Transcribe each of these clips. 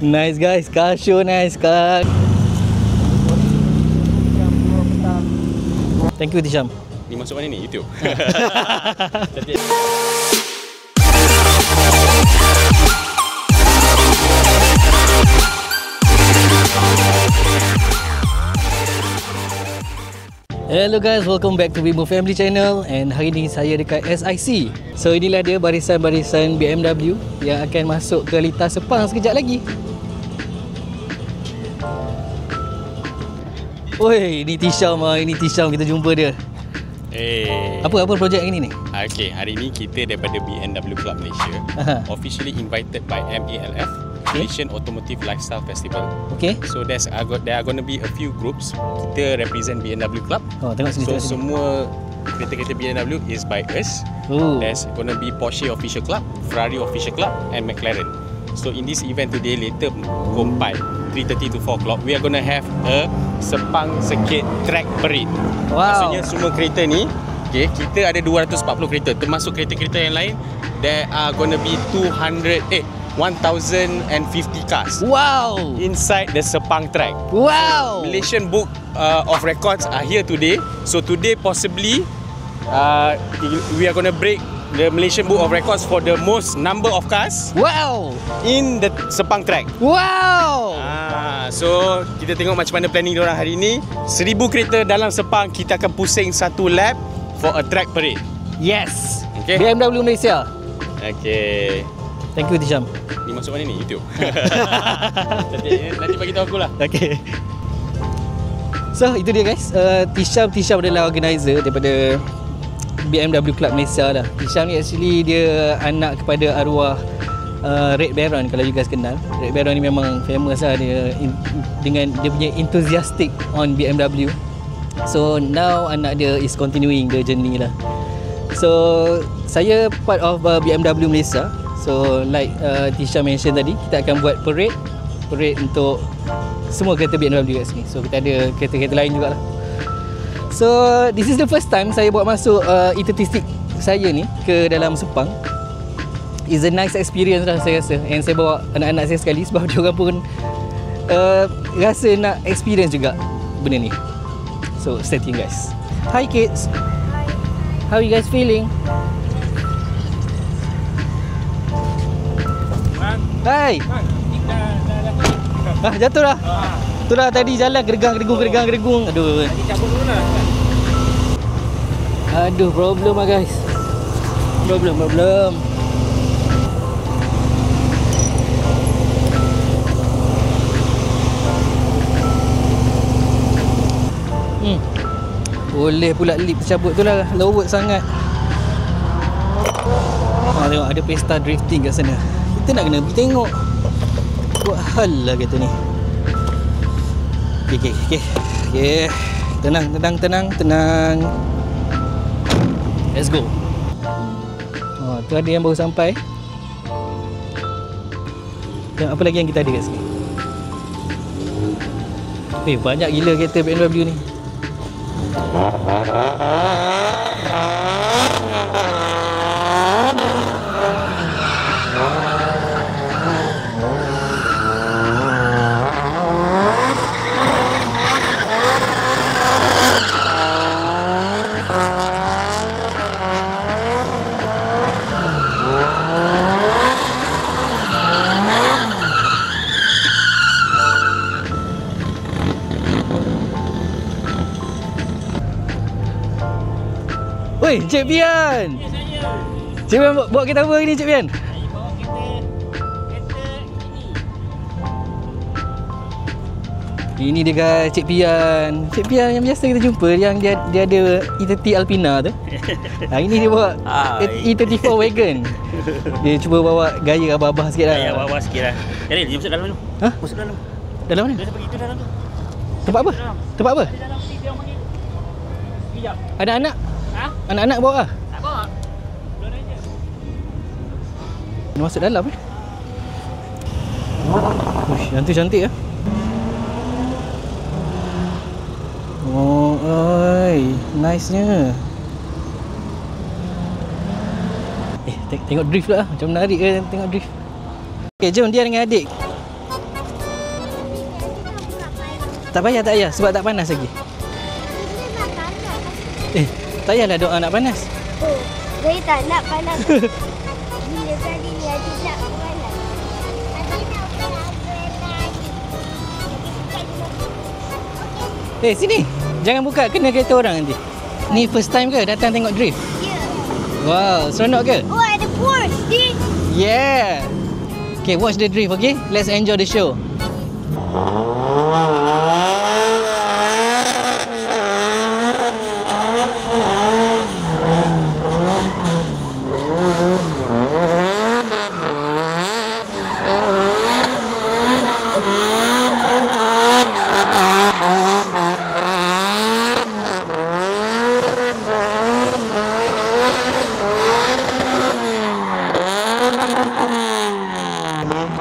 Nice guys, car show nice car. Thank you Tisham. Ni masuk mana ni? YouTube. Hello guys, welcome back to Bimo Family Channel. And hari ni saya dekat SIC. So inilah dia barisan-barisan BMW yang akan masuk ke Litar Sepang sekejap lagi. Oi, ini Tisham ah, ini Tisham, kita jumpa dia. Apa projek ini ni? Okay, hari ni kita daripada BMW Club Malaysia officially invited by MALF, Malaysian Automotive Lifestyle Festival. Okay. So there are going to be a few groups. Kita represent BMW Club. Oh, tengok sini. So semua kereta-kereta BMW is by us. There's going to be Porsche Official Club, Ferrari Official Club and McLaren. So in this event today, later pukul 4, 3:30 to 4 o'clock, we are going to have a Sepang Circuit Track Parade. Wow. Maksudnya semua kereta ni, okay, kita ada 240 kereta, termasuk kereta-kereta yang lain. There are going to be 1,050 cars. Wow. Inside the Sepang track. Wow. Malaysian Book of Records are here today. So today possibly we are going to break the Malaysian Book of Records for the most number of cars. Wow. In the Sepang track. Wow. So kita tengok macam mana planning diorang hari ni. 1,000 kereta dalam Sepang, kita akan pusing satu lap for a track parade. Yes. Okay. BMW Malaysia. Okay. Thank you Tisham. Ni masuk mana ni? YouTube. Nanti bagi tahu aku lah. Okay. So itu dia guys. Tisham adalah organizer daripada BMW Club Malaysia lah. Tisham ni actually dia anak kepada arwah Red Baron, kalau you guys kenal. Red Baron ni memang famous lah dia dengan dia punya enthusiastic on BMW. So now anak dia is continuing the journey lah. So saya part of BMW Malaysia. So like Tisha mention tadi, kita akan buat parade untuk semua kereta BMW kat sini. So kita ada kereta-kereta lain juga lah. So this is the first time saya buat masuk E36 saya ni ke dalam Sepang. It's a nice experience lah saya rasa. And saya bawa anak-anak saya sekali sebab diorang pun rasa nak experience juga benda ni. So stay tuned guys. Hi kids. How are you guys feeling? Hai. Jatuh dah. Tu dah tadi jalan gergang-gergung. Aduh. Tadi cabut dulu lah. Aduh, problem lah guys. Problem. Boleh pula lip tercabut tu lah. Lowot sangat. Tengok ada pesta drifting kat sana. Kita nak kena pergi tengok. Buat hal lah kereta ni. Okay. Tenang. Let's go. Tu ada yang baru sampai. Tengok apa lagi yang kita ada kat sini. Banyak gila kereta BMW ni. Oi, Cik Pian. Cik Pian bawa kereta apa ni Cik Pian? Bawa kereta ini. Ini dia guys, Cik Pian. Cik Pian yang biasa kita jumpa, yang dia ada E30 Alpina tu. Ini dia bawa E34 Wagon. Dia cuba bawa gaya abah-abah sikit lah. Ya, abah-abah sikit lah. Jadi dia masuk dalam tu. Masuk dalam. Dalam mana? Dia pergi tu dalam tu. Tempat apa? Tempat apa? Di dalam ni dia panggil. Sekejap. Anak-anak? Anak-anak bawa lah? Tak bawa. Keluar aja. Dia masuk dalam Uish, cantik-cantik lah. Oh, oi, nice-nya. Tengok drift pula lah. Macam menarik ke tengok drift. Okay, jom dia dengan adik. Tak payah, tak payah. Sebab tak panas lagi. Tak payahlah doa nak panas. Oh, saya tak nak panas. Bila tadi ni adik nak panas. Adik nak panas lagi. Sini. Jangan buka, kena kereta orang nanti. Ni first time ke datang tengok drift? Ya. Wow, seronok ke? Oh, ada Porsche. Yeah. Okay, watch the drift, okay? Let's enjoy the show.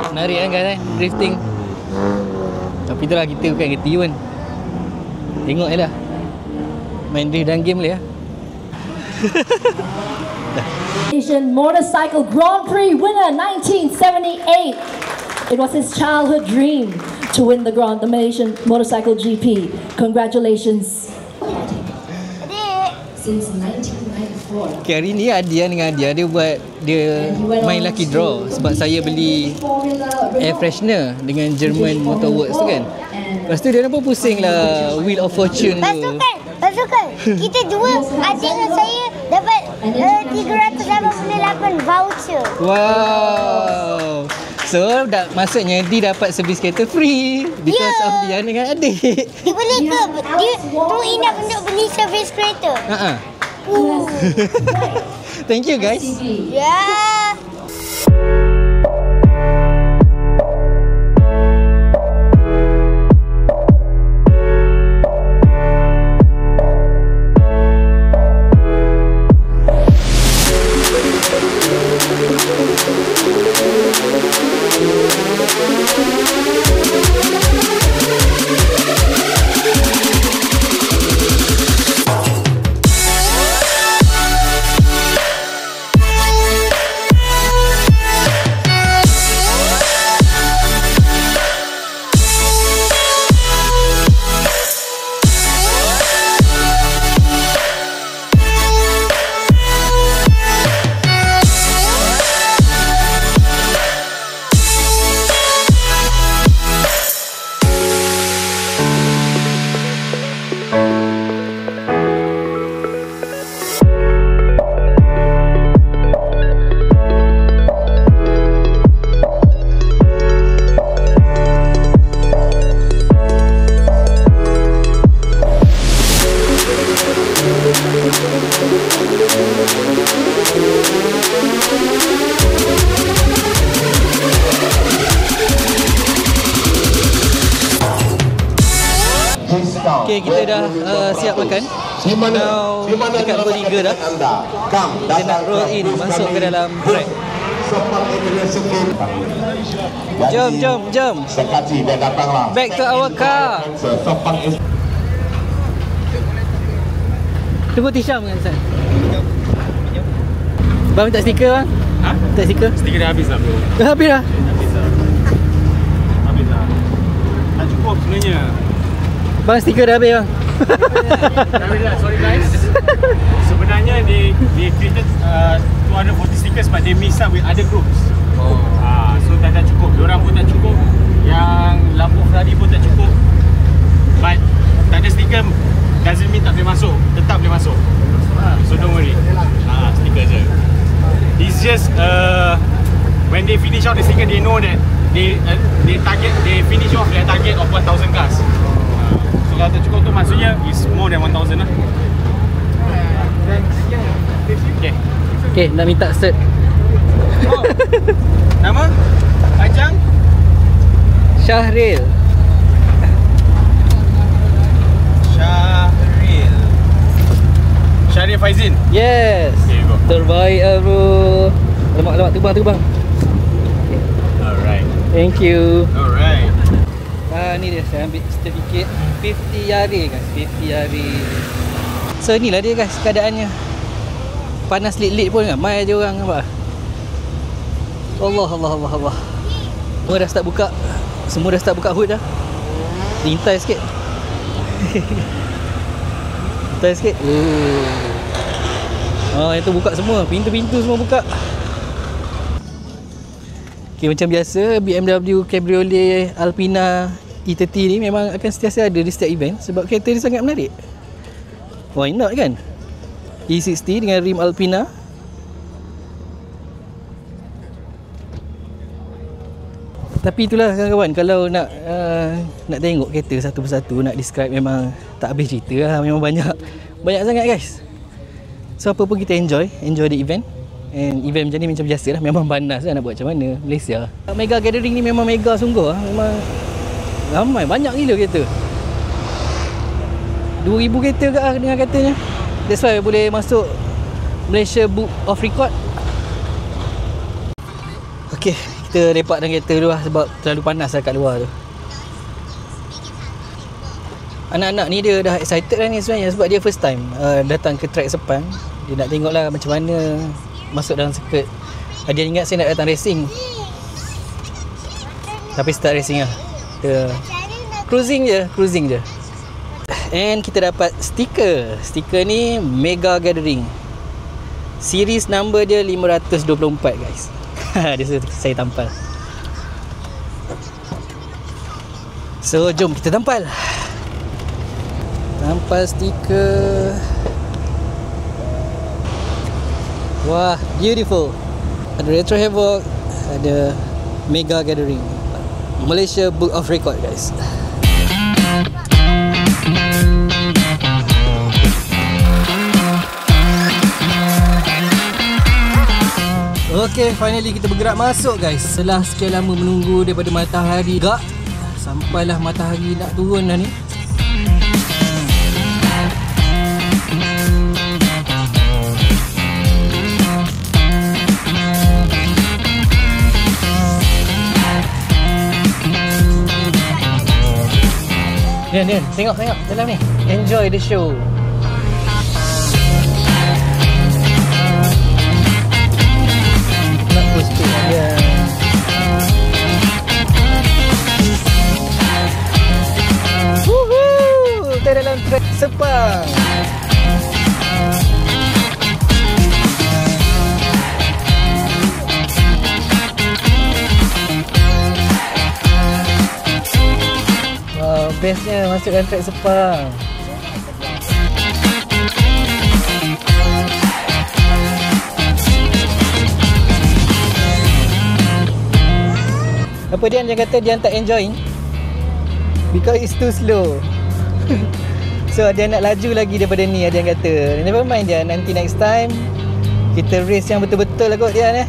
Menarik kan guys, drifting. Tapi itulah, kita bukan kerti pun. Tengok je lah. Main drift dan game boleh lah. Asian Motorcycle Grand Prix winner 1978. It was his childhood dream to win the Malaysian Motorcycle GP. Congratulations. Adik. Since 1994. Okay, hari ni Adia dengan Adia dia buat, dia main lucky draw. Sebab saya beli air freshener dengan German Motor Works tu kan. Lepas tu dia nampak pusing lah Wheel of Fortune tu. Pasukan. Kita dua, adik dengan saya dapat 388 voucher. Wow. So maksudnya dia dapat servis kereta free because of dia dengan adik. Dia boleh ke? Dia true enough untuk beli servis kereta. Thank you guys. Ya. Okay, kita dah siap makan. Now dekat pukul 3 dah. Kita nak roll in, masuk ke dalam track. Jom. Back to our car. Tunggu Tisham kan Ustaz? Bang minta stiker bang? Ha? Minta stiker? Stiker dah habis lah bro. Dah habis dah? Habis lah. Tak cukup sebenarnya. Bang stiker dah habis bang? Habis lah, sorry guys. Sebenarnya they created 240 stickers but they mix up with other groups. So tak cukup. Diorang pun tak cukup. Yang lampu Ferrari pun tak cukup. But tak ada stiker doesn't mean tak boleh masuk. Tetap boleh masuk. So don't worry. Stiker je. It's just when they finish off the sticker, they know that they finish off their target of 1,000 cars. So kalau tak cukup tu maksudnya is more than 1,000 lah. Okay, nak minta cert. Oh. Nama? Ajang? Syahril. Syarif Faizin. Yes. Okay, go. Terbaik lah bro. Lemak terbang. Alright. Thank you. Alright. Ni dia, saya ambil certificate 50 hari guys, 50 hari. So inilah dia guys keadaannya. Panas lit-lit pun ramai je orang nampak. Allah. Semua dah start buka. Semua dah start buka hood dah. Lintai sikit. Lintai sikit. Itu buka semua. Pintu-pintu semua buka. Okay, macam biasa BMW Cabriolet Alpina E30 ni memang akan sentiasa ada di setiap event sebab kereta dia sangat menarik. Why not kan? E60 dengan rim Alpina. Tapi itulah kawan-kawan, kalau nak tengok kereta satu persatu, nak describe memang tak habis cerita lah. Memang banyak sangat guys. So apa pun kita enjoy the event. And event macam ni macam biasa lah. Memang panas lah, nak buat macam mana. Malaysia Mega Gathering ni memang mega sungguh lah. Memang ramai, banyak gila kereta. 2,000 kereta ke lah dengan katanya. That's why boleh masuk Malaysia Book of Record. Okay, kita lepak dalam kereta dulu lah sebab terlalu panas lah kat luar tu. Anak-anak ni dia dah excited lah ni sebenarnya sebab dia first time datang ke track Sepang. Dia nak tengok lah macam mana masuk dalam circuit. Dia ingat saya nak datang racing, tapi start racing lah. Kita cruising je. And kita dapat stiker. Stiker ni Mega Gathering. Series number dia 524 guys. Dia saya tampal. So jom kita tampal. Tampal stiker. Wah, beautiful. Ada Retro Havoc, ada Mega Gathering, Malaysia Book of Record guys. Okay, finally kita bergerak masuk guys. Setelah sekian lama menunggu daripada matahari gak, sampailah matahari nak turun dah ni. Nian, tengok dalam ni. Enjoy the show. Nak post dia. Woohoo! Kita dalam track Sepang. Bestnya masukkan track Sepang. Apa dia kata dia tak enjoying because it's too slow. So dia nak laju lagi daripada ni. Dia kata never mind dia, nanti next time kita race yang betul-betul lah kot dia ni.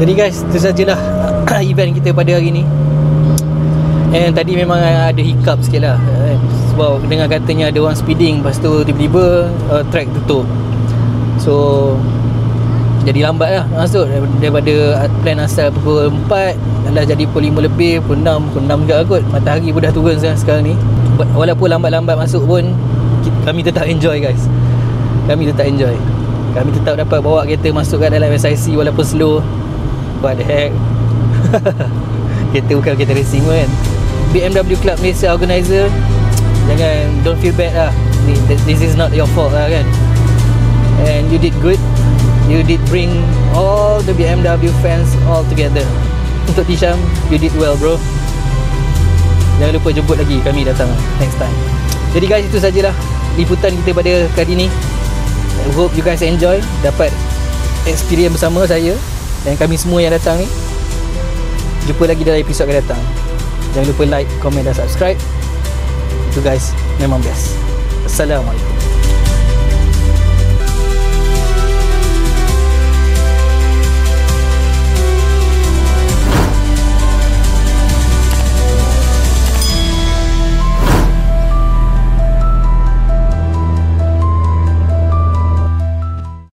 Jadi guys, itu sajalah event kita pada hari ni. And tadi memang ada hiccup sikit lah, sebab dengar katanya ada orang speeding, lepas tu tiba-tiba track tutup. So jadi lambat lah masuk, daripada plan asal pukul 4 dah jadi pukul 5 lebih, pukul 6 juga kot. Matahari pun dah turun sekarang ni. Walaupun lambat-lambat masuk pun kami tetap enjoy guys. Kami tetap enjoy. Kami tetap dapat bawa kereta masuk kat dalam SIC walaupun slow. What the heck. Kereta bukan kereta racing pun kan. BMW Club Malaysia organizer, don't feel bad lah. This is not your fault lah kan. And you did good. You did bring all the BMW fans all together. Untuk Tisham, you did well bro. Jangan lupa jemput lagi kami datang next time. Jadi guys, itu sajalah liputan kita pada kali ni. I hope you guys enjoy, dapat experience bersama saya dan kami semua yang datang ni. Jumpa lagi dalam episod akan datang. Jangan lupa like, komen dan subscribe. Itu guys, memang best. Assalamualaikum.